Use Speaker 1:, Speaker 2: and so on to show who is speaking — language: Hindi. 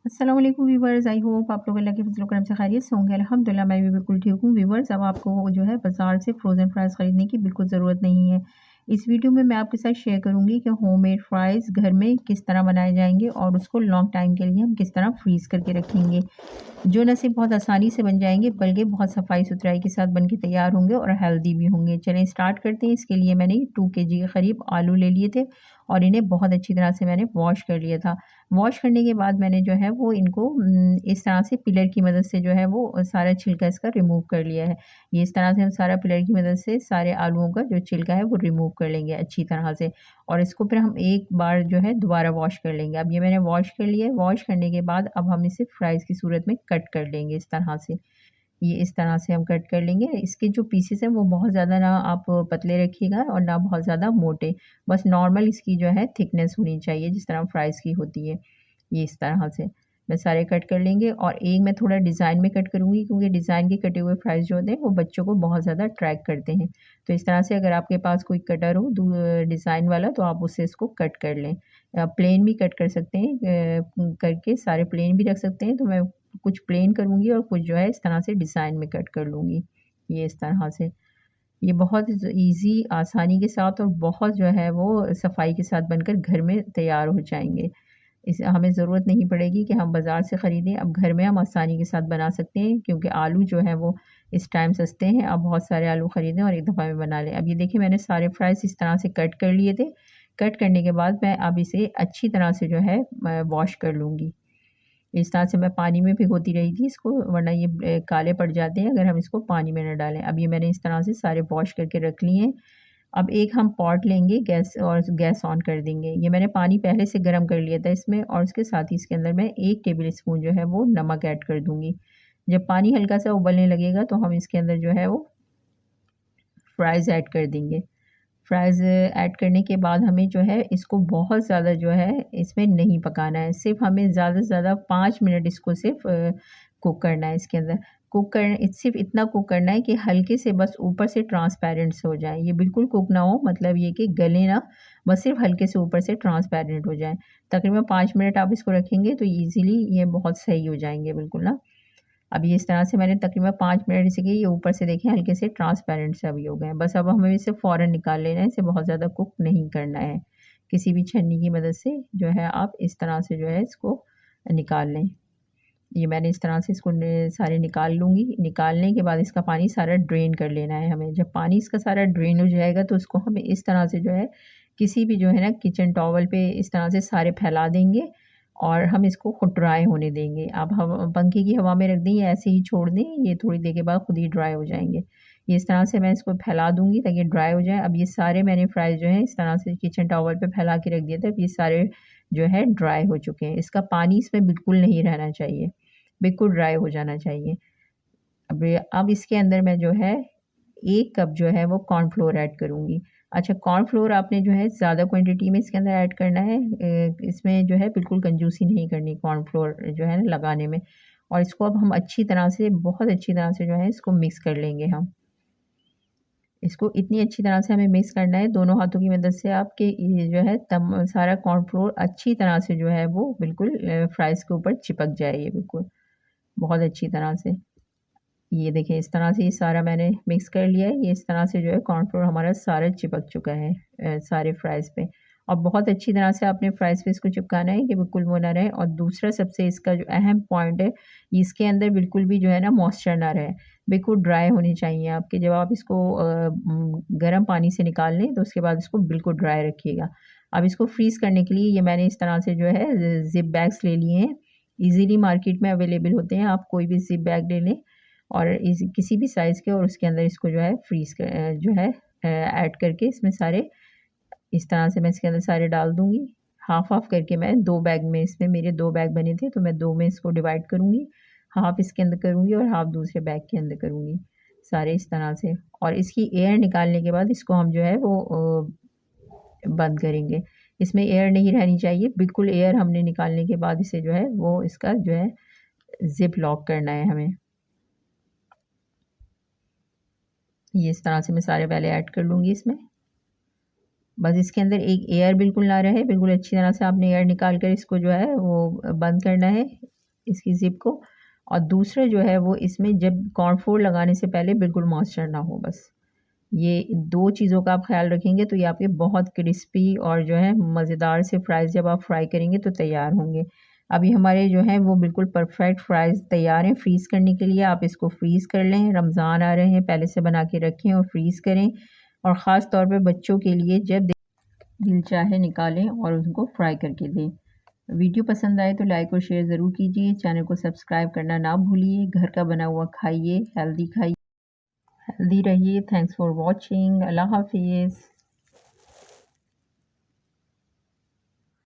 Speaker 1: अस्सलाम वालेकुम व्यूवर्स, आई होप आप लोग अल्लाह के फज़ल व करम से खैरियत से होंगे। अल्हम्दुलिल्लाह मैं भी बिल्कुल ठीक हूँ। व्यूवर्स, अब आपको जो है बाज़ार से फ्रोज़न फ्राइज़ ख़रीदने की बिल्कुल ज़रूरत नहीं है। इस वीडियो में मैं आपके साथ शेयर करूँगी कि होममेड फ्राइज़ घर में किस तरह बनाए जाएँगे और उसको लॉन्ग टाइम के लिए हम किस तरह फ्रीज़ करके रखेंगे। जो न सिर्फ बहुत आसानी से बन जाएँगे बल्कि बहुत सफाई-सुथराई के साथ बन के तैयार होंगे और हेल्दी भी होंगे। चलें स्टार्ट करते हैं। इसके लिए मैंने 2 केजी के करीब आलू ले लिए थे और इन्हें बहुत अच्छी तरह से मैंने वॉश कर लिया था। वॉश करने के बाद मैंने जो है वो इनको इस तरह से पिलर की मदद से जो है वो सारा छिलका इसका रिमूव कर लिया है। ये इस तरह से हम सारा पिलर की मदद से सारे आलूओं का जो छिलका है वो रिमूव कर लेंगे अच्छी तरह से और इसको फिर हम एक बार जो है दोबारा वॉश कर लेंगे। अब ये मैंने वॉश कर लिया है। वॉश करने के बाद अब हम इसे फ्राइज़ की सूरत में कट कर लेंगे इस तरह से। ये इस तरह से हम कट कर लेंगे। इसके जो पीसेस हैं वो बहुत ज़्यादा ना आप पतले रखिएगा और ना बहुत ज़्यादा मोटे। बस नॉर्मल इसकी जो है थिकनेस होनी चाहिए जिस तरह फ्राइज़ की होती है। ये इस तरह से मैं सारे कट कर लेंगे और एक मैं थोड़ा डिज़ाइन में कट करूँगी क्योंकि डिज़ाइन के कटे हुए फ्राइज़ जो होते हैं वो बच्चों को बहुत ज़्यादा अट्रैक्ट करते हैं। तो इस तरह से अगर आपके पास कोई कटर हो डिज़ाइन वाला तो आप उससे इसको कट कर लें। प्लेन भी कट कर सकते हैं करके सारे प्लेन भी रख सकते हैं तो मैं कुछ प्लेन करूँगी और कुछ जो है इस तरह से डिज़ाइन में कट कर लूँगी। ये इस तरह से। ये बहुत ईज़ी आसानी के साथ और बहुत जो है वो सफाई के साथ बनकर घर में तैयार हो जाएँगे। इस हमें ज़रूरत नहीं पड़ेगी कि हम बाज़ार से ख़रीदें, अब घर में हम आसानी के साथ बना सकते हैं क्योंकि आलू जो है वो इस टाइम सस्ते हैं। अब बहुत सारे आलू ख़रीदें और एक दफ़ा में बना लें। अब ये देखिए मैंने सारे फ्राइज़ इस तरह से कट कर लिए थे। कट करने के बाद मैं अब इसे अच्छी तरह से जो है वॉश कर लूँगी। इस तरह से मैं पानी में भिगोती रही थी इसको वरना ये काले पड़ जाते हैं अगर हम इसको पानी में ना डालें। अब ये मैंने इस तरह से सारे वॉश करके रख लिए हैं। अब एक हम पॉट लेंगे गैस और गैस ऑन कर देंगे। ये मैंने पानी पहले से गरम कर लिया था इसमें और उसके साथ ही इसके अंदर मैं 1 टेबल स्पून जो है वो नमक ऐड कर दूँगी। जब पानी हल्का सा उबलने लगेगा तो हम इसके अंदर जो है वो फ्राइज़ ऐड कर देंगे। फ्राइज़ ऐड करने के बाद हमें जो है इसको बहुत ज़्यादा जो है इसमें नहीं पकाना है। सिर्फ़ हमें ज़्यादा से ज़्यादा 5 मिनट इसको सिर्फ़ कुक करना है इसके अंदर। सिर्फ़ इतना कुक करना है कि हल्के से बस ऊपर से ट्रांसपेरेंट से हो जाएँ। ये बिल्कुल कुक ना हो मतलब ये कि गले ना, बस सिर्फ़ हल्के से ऊपर से ट्रांसपेरेंट हो जाएँ। तकरीबन 5 मिनट आप इसको रखेंगे तो ईज़िली ये बहुत सही हो जाएँगे बिल्कुल ना। अब ये इस तरह से मैंने तकरीबन 5 मिनट इसे किए, ये ऊपर से देखें हल्के से ट्रांसपेरेंट से अभी हो गए हैं। बस अब हमें इसे फ़ौरन निकाल लेना है, इसे बहुत ज़्यादा कुक नहीं करना है। किसी भी छन्नी की मदद से जो है आप इस तरह से जो है इसको निकाल लें। ये मैंने इस तरह से इसको सारे निकाल लूँगी। निकालने के बाद इसका पानी सारा ड्रेन कर लेना है हमें। जब पानी इसका सारा ड्रेन हो जाएगा तो उसको हमें इस तरह से जो है किसी भी जो है ना किचन टॉवल पे इस तरह से सारे फैला देंगे और हम इसको खुद ड्राई होने देंगे। अब हम पंखे की हवा में रख दें या ऐसे ही छोड़ दें, ये थोड़ी देर के बाद खुद ही ड्राई हो जाएँगे। ये इस तरह से मैं इसको फैला दूँगी ताकि ड्राई हो जाए। अब ये सारे मैंने फ्राइज़ जो हैं इस तरह से किचन टॉवल पे फैला के रख दिए थे। अब ये सारे जो है ड्राई हो चुके हैं। इसका पानी इसमें बिल्कुल नहीं रहना चाहिए। बिल्कुल ड्राई हो जाना चाहिए। अब इसके अंदर मैं जो है 1 कप जो है वो कॉर्नफ्लोर ऐड करूँगी। अच्छा कॉर्नफ्लोर आपने जो है ज़्यादा क्वांटिटी में इसके अंदर ऐड करना है। इसमें जो है बिल्कुल कंजूसी नहीं करनी कॉर्नफ्लोर जो है ना लगाने में। और इसको अब हम अच्छी तरह से बहुत अच्छी तरह से जो है इसको मिक्स कर लेंगे हम। इसको इतनी अच्छी तरह से हमें मिक्स करना है दोनों हाथों की मदद से आपके ये जो है सारा कॉर्नफ्लोर अच्छी तरह से जो है वो बिल्कुल फ्राइज़ के ऊपर चिपक जाए ये बिल्कुल, बहुत अच्छी तरह से। ये देखें इस तरह से ये सारा मैंने मिक्स कर लिया है। ये इस तरह से जो है कॉर्नफ्लोर हमारा सारा चिपक चुका है सारे फ्राइज़ पे और बहुत अच्छी तरह से आपने फ्राइज़ पे इसको चिपकाना है कि बिल्कुल वो ना रहे और दूसरा सबसे इसका जो अहम पॉइंट है, इसके अंदर बिल्कुल भी जो है ना मॉइस्चर ना रहे। बिल्कुल ड्राई होनी चाहिए आपके जब आप इसको गर्म पानी से निकाल लें तो उसके बाद इसको बिल्कुल ड्राई रखिएगा। अब इसको फ्रीज़ करने के लिए ये मैंने इस तरह से जो है ज़िप बैग्स ले लिए हैं। ईज़िली मार्केट में अवेलेबल होते हैं, आप कोई भी ज़िप बैग ले लें और इस किसी भी साइज़ के और उसके अंदर इसको जो है जो है ऐड करके इसमें सारे इस तरह से मैं इसके अंदर सारे डाल दूँगी। हाफ़-हाफ़ करके मैं 2 बैग में इसमें मेरे 2 बैग बने थे तो मैं 2 में इसको डिवाइड करूँगी। हाफ़ इसके अंदर करूँगी और हाफ़ दूसरे बैग के अंदर करूँगी। सारे इस तरह से और इसकी एयर निकालने के बाद इसको हम जो है वो बंद करेंगे। इसमें एयर नहीं रहनी चाहिए, बिल्कुल एयर हमने निकालने के बाद इसे जो है वो इसका जो है ज़िप लॉक करना है हमें। ये इस तरह से मैं सारे पहले ऐड कर लूँगी इसमें। बस इसके अंदर एक एयर बिल्कुल ना रहे, बिल्कुल अच्छी तरह से आपने एयर निकाल कर इसको जो है वो बंद करना है। इसकी ज़िप को, और दूसरा जो है वो इसमें जब कॉर्नफ्लोर लगाने से पहले बिल्कुल मॉइस्चर ना हो बस। ये 2 चीज़ों का आप ख़्याल रखेंगे तो ये आपके बहुत क्रिस्पी और जो है मज़ेदार से फ्राइज़ जब आप फ्राई करेंगे तो तैयार होंगे। अभी हमारे जो हैं वो बिल्कुल परफ़ेक्ट फ्राइज़ तैयार हैं फ्रीज़ करने के लिए। आप इसको फ्रीज़ कर लें, रमज़ान आ रहे हैं, पहले से बना के रखें और फ्रीज़ करें, और ख़ास तौर पे बच्चों के लिए जब दिल चाहे निकालें और उनको फ्राई करके दें। वीडियो पसंद आए तो लाइक और शेयर ज़रूर कीजिए, चैनल को सब्सक्राइब करना ना भूलिए। घर का बना हुआ खाइए, हेल्दी रहिए। Thanks for watching. अल्लाह हाफ़िज़।